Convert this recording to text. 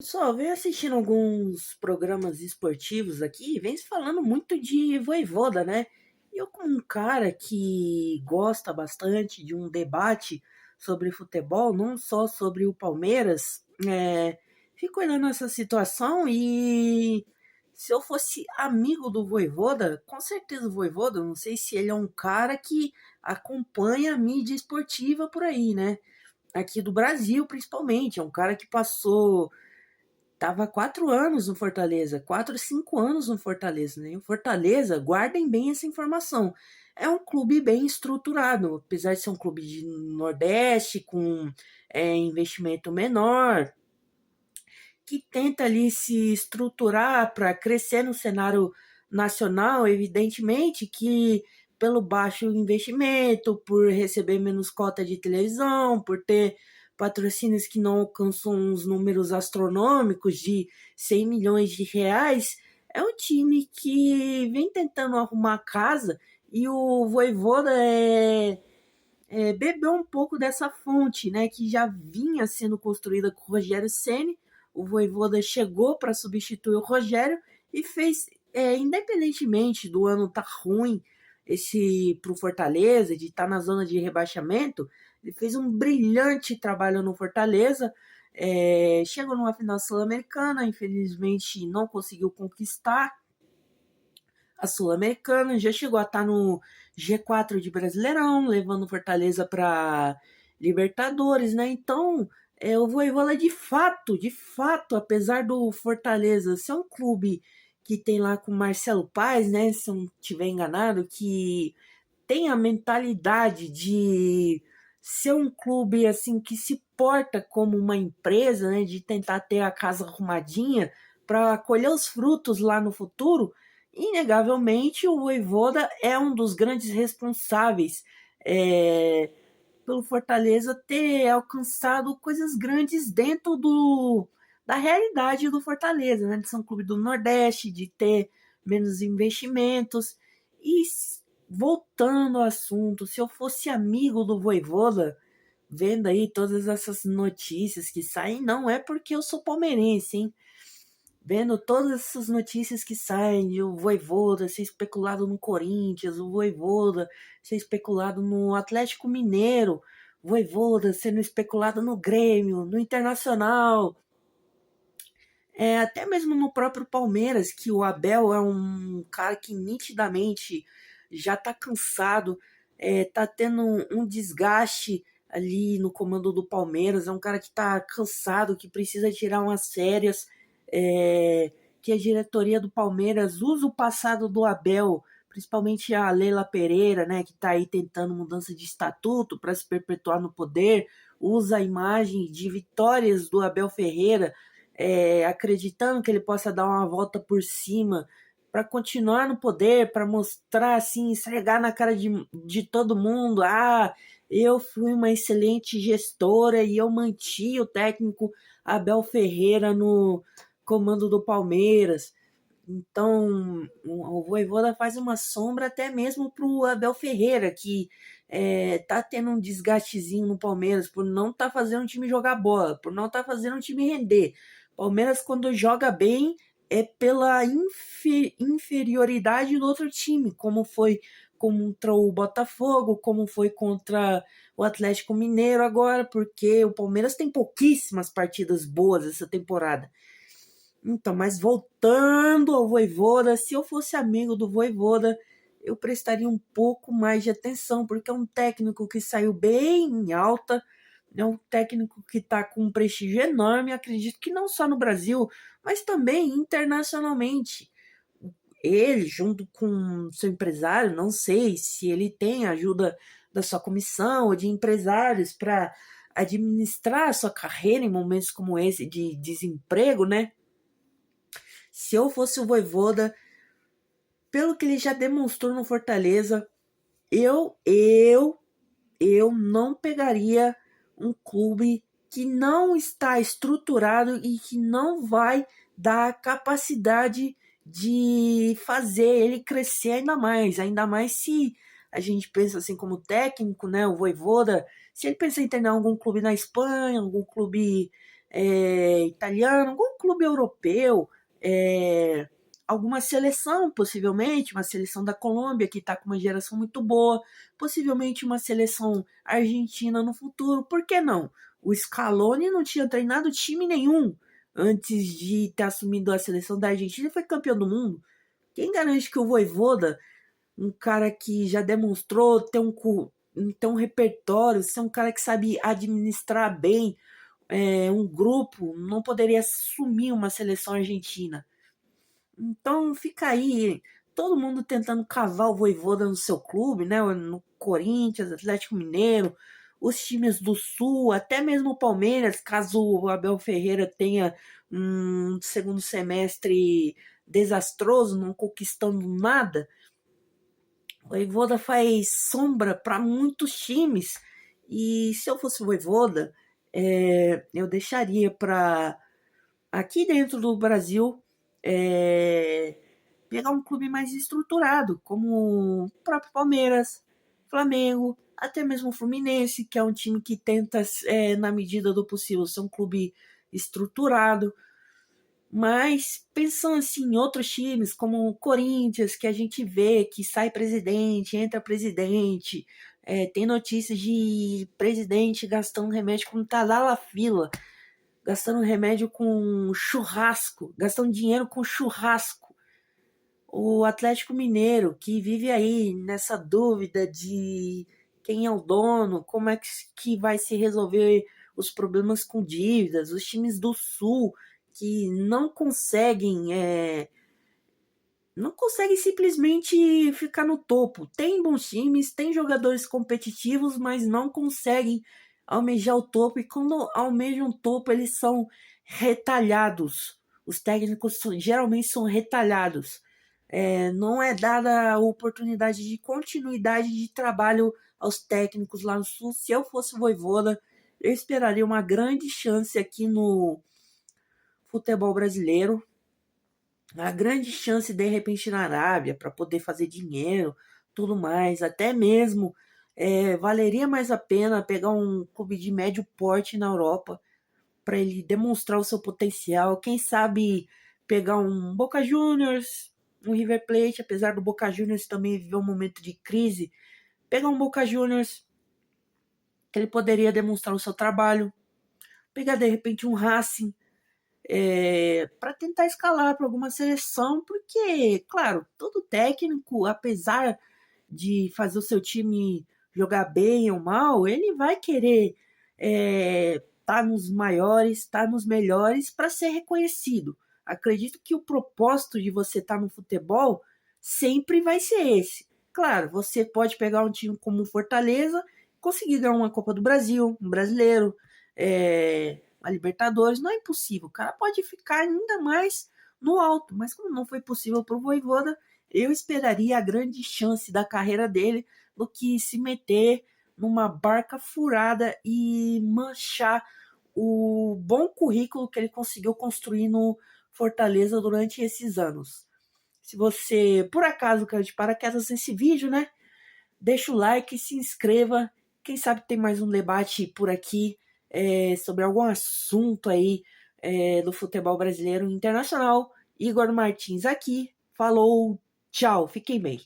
Só venho assistindo alguns programas esportivos aqui, vem se falando muito de Vojvoda, né? E eu, como um cara que gosta bastante de um debate sobre futebol, não só sobre o Palmeiras, fico olhando essa situação e se eu fosse amigo do Vojvoda, com certeza o Vojvoda, não sei se ele é um cara que acompanha a mídia esportiva por aí, né? Aqui do Brasil, principalmente, é um cara que passou. Tava 4 anos no Fortaleza, 5 anos no Fortaleza, né? O Fortaleza, guardem bem essa informação. É um clube bem estruturado, apesar de ser um clube de Nordeste, com investimento menor, que tenta ali se estruturar para crescer no cenário nacional, evidentemente que pelo baixo investimento, por receber menos cota de televisão, por ter patrocínios que não alcançam uns números astronômicos de 100 milhões de reais, é um time que vem tentando arrumar casa e o Vojvoda bebeu um pouco dessa fonte, né, que já vinha sendo construída com o Rogério Ceni. O Vojvoda chegou para substituir o Rogério e fez, independentemente do ano estar ruim esse pro Fortaleza, de estar na zona de rebaixamento, ele fez um brilhante trabalho no Fortaleza. Chegou numa final sul-americana, infelizmente não conseguiu conquistar a Sul-Americana, já chegou a estar no G4 de Brasileirão, levando Fortaleza para Libertadores, né? Então, o Vojvoda de fato, apesar do Fortaleza ser um clube que tem lá com Marcelo Paes, né? Se eu não estiver enganado, que tem a mentalidade de ser um clube assim que se porta como uma empresa, né? De tentar ter a casa arrumadinha para colher os frutos lá no futuro. Inegavelmente, o Vojvoda é um dos grandes responsáveis pelo Fortaleza ter alcançado coisas grandes dentro da realidade do Fortaleza, né? De ser um clube do Nordeste, de ter menos investimentos. E voltando ao assunto, se eu fosse amigo do Vojvoda, vendo aí todas essas notícias que saem, não é porque eu sou palmeirense, hein? Vendo todas essas notícias que saem de o Vojvoda ser especulado no Corinthians, o Vojvoda ser especulado no Atlético Mineiro, o Vojvoda sendo especulado no Grêmio, no Internacional, até mesmo no próprio Palmeiras, que o Abel é um cara que nitidamente já tá cansado, tá tendo um desgaste ali no comando do Palmeiras, é um cara que tá cansado, que precisa tirar umas férias, que a diretoria do Palmeiras usa o passado do Abel, principalmente a Leila Pereira, né, que tá aí tentando mudança de estatuto para se perpetuar no poder, usa a imagem de vitórias do Abel Ferreira, acreditando que ele possa dar uma volta por cima para continuar no poder, para mostrar assim, esfregar na cara de todo mundo, eu fui uma excelente gestora e eu manti o técnico Abel Ferreira no comando do Palmeiras. Então, o Vojvoda faz uma sombra até mesmo pro Abel Ferreira, que tá tendo um desgastezinho no Palmeiras por não tá fazendo o time jogar bola, por não tá fazendo o time render. Palmeiras, quando joga bem, é pela inferioridade do outro time, como foi contra o Botafogo, como foi contra o Atlético Mineiro agora, porque o Palmeiras tem pouquíssimas partidas boas essa temporada. Então, mas voltando ao Vojvoda, se eu fosse amigo do Vojvoda, eu prestaria um pouco mais de atenção, porque é um técnico que saiu bem em alta, é um técnico que está com um prestígio enorme, acredito que não só no Brasil, mas também internacionalmente. Ele, junto com seu empresário, não sei se ele tem a ajuda da sua comissão ou de empresários para administrar a sua carreira em momentos como esse de desemprego, né? Se eu fosse o Vojvoda, pelo que ele já demonstrou no Fortaleza, eu não pegaria um clube que não está estruturado e que não vai dar a capacidade de fazer ele crescer ainda mais se a gente pensa assim como técnico, né, o Vojvoda, se ele pensa em treinar algum clube na Espanha, algum clube italiano, algum clube europeu, alguma seleção, possivelmente, uma seleção da Colômbia que está com uma geração muito boa, possivelmente uma seleção argentina no futuro, por que não? O Scaloni não tinha treinado time nenhum antes de ter assumido a seleção da Argentina e foi campeão do mundo. Quem garante que o Vojvoda, um cara que já demonstrou ter um repertório, ser um cara que sabe administrar bem um grupo, não poderia assumir uma seleção argentina? Então fica aí, todo mundo tentando cavar o Vojvoda no seu clube, né? No Corinthians, Atlético Mineiro, os times do Sul, até mesmo o Palmeiras, caso o Abel Ferreira tenha um segundo semestre desastroso, não conquistando nada. O Vojvoda faz sombra para muitos times. E se eu fosse o Vojvoda, eu deixaria para aqui dentro do Brasil pegar um clube mais estruturado, como o próprio Palmeiras, Flamengo, até mesmo o Fluminense, que é um time que tenta, na medida do possível, ser um clube estruturado. Mas pensando assim em outros times, como o Corinthians, que a gente vê que sai presidente, entra presidente, tem notícias de presidente gastando remédio com Tadalafila, gastando remédio com churrasco, gastando dinheiro com churrasco. O Atlético Mineiro, que vive aí nessa dúvida de quem é o dono, como é que vai se resolver os problemas com dívidas, os times do Sul que não conseguem simplesmente ficar no topo. Tem bons times, tem jogadores competitivos, mas não conseguem almejar o topo. E quando almejam o topo, eles são retalhados. Os técnicos geralmente são retalhados. Não é dada a oportunidade de continuidade de trabalho aos técnicos lá no Sul. Se eu fosse o Vojvoda, eu esperaria uma grande chance aqui no futebol brasileiro, a grande chance de repente na Arábia para poder fazer dinheiro, tudo mais, até mesmo valeria mais a pena pegar um clube de médio porte na Europa para ele demonstrar o seu potencial, quem sabe pegar um Boca Juniors, um River Plate, apesar do Boca Juniors também viver um momento de crise, pegar um Boca Juniors que ele poderia demonstrar o seu trabalho, pegar de repente um Racing, para tentar escalar para alguma seleção, porque, claro, todo técnico, apesar de fazer o seu time jogar bem ou mal, ele vai querer tá nos maiores, tá nos melhores para ser reconhecido. Acredito que o propósito de você estar no futebol sempre vai ser esse. Claro, você pode pegar um time como o Fortaleza, conseguir ganhar uma Copa do Brasil, um brasileiro, a Libertadores, não é impossível. O cara pode ficar ainda mais no alto, mas como não foi possível para o Vojvoda, eu esperaria a grande chance da carreira dele do que se meter numa barca furada e manchar o bom currículo que ele conseguiu construir no Fortaleza durante esses anos. Se você, por acaso, caiu de paraquedas nesse vídeo, né? Deixa o like, se inscreva. Quem sabe tem mais um debate por aqui sobre algum assunto aí do futebol brasileiro internacional. Igor Martins aqui. Falou, tchau, fiquem bem.